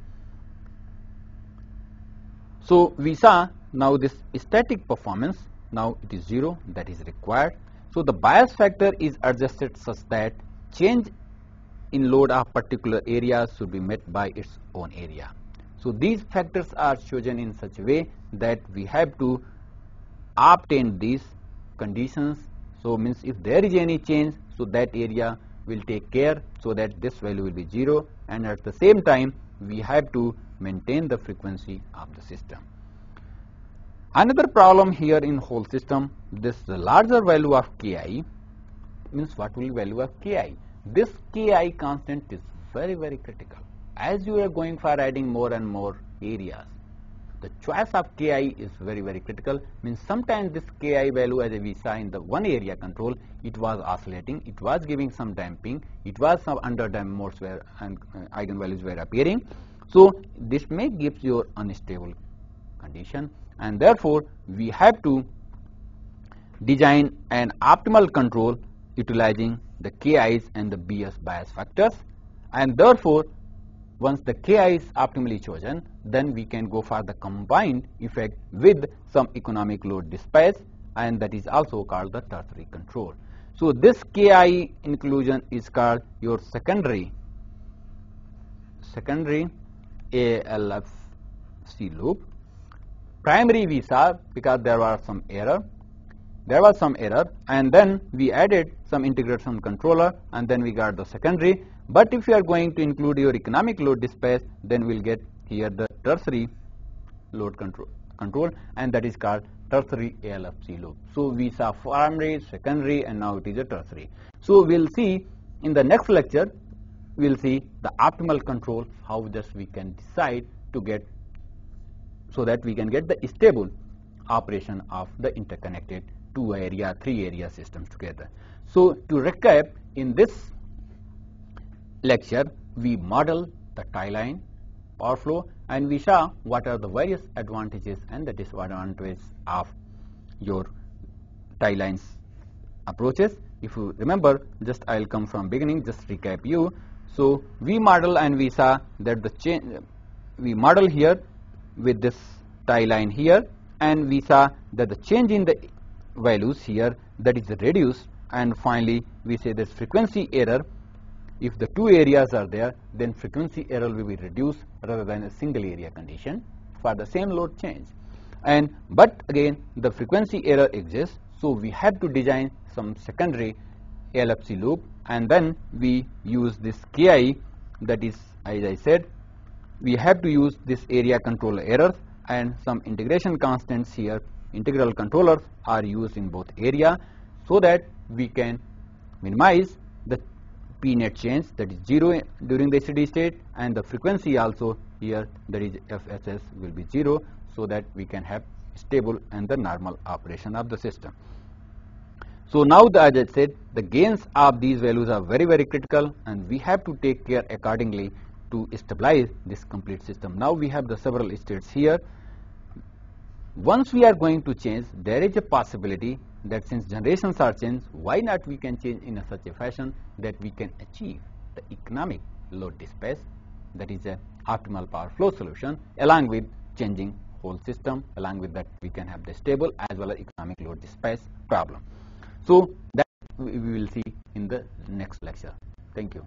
So we saw now this static performance, now it is 0, that is required. So the bias factor is adjusted such that change in load of particular area should be met by its own area. So these factors are chosen in such a way that we have to obtain these conditions. So means if there is any change, so that area will take care so that this value will be 0, and at the same time we have to maintain the frequency of the system. Another problem here in whole system, this larger value of Ki, means what will be value of Ki? This Ki constant is very critical. As you are going for adding more and more areas, the choice of Ki is very critical. Means sometimes this Ki value, as we saw in the one area control, it was oscillating, it was giving some damping, it was some underdamped modes where and eigenvalues were appearing. So this may give you unstable condition, and therefore we have to design an optimal control utilizing the Ki's and the BS bias factors, and therefore once the Ki is optimally chosen, then we can go for the combined effect with some economic load dispatch, and that is also called the tertiary control. So this KI inclusion is called your secondary ALFC loop. Primary we saw because there was some error, and then we added some integration controller, and then we got the secondary. But if you are going to include your economic load dispatch, then we'll get here the tertiary load control, and that is called tertiary ALFC loop. So we saw primary, secondary, and now it is a tertiary. So we'll see in the next lecture, we'll see the optimal control, how just we can decide to get, so that we can get the stable operation of the interconnected 2-area, 3-area systems together. So to recap, in this lecture, we model the tie line power flow, and we saw what are the various advantages and the disadvantages of your tie lines approaches. If you remember, just I'll come from beginning, just recap you. So we model and we saw that the change, we model here with this tie line here, and we saw that the change in the values here, that is reduced, and finally we say this frequency error, if the 2 areas are there, then frequency error will be reduced rather than a single area condition for the same load change. And but again the frequency error exists, so we have to design some secondary ALFC loop, and then we use this KI, that is, as I said, we have to use this area controller errors, and some integration constants here, integral controllers are used in both area, so that we can minimize the P net change, that is 0 during the steady state, and the frequency also here, that is FSS, will be 0, so that we can have stable and the normal operation of the system. So now, as I said, the gains of these values are very, very critical, and we have to take care accordingly to stabilize this complete system. Now we have the several states here. Once we are going to change, there is a possibility that since generations are changed, why not we can change in such a fashion that we can achieve the economic load dispatch, that is a optimal power flow solution, along with changing whole system, along with that we can have the stable as well as economic load dispatch problem. So that we will see in the next lecture. Thank you.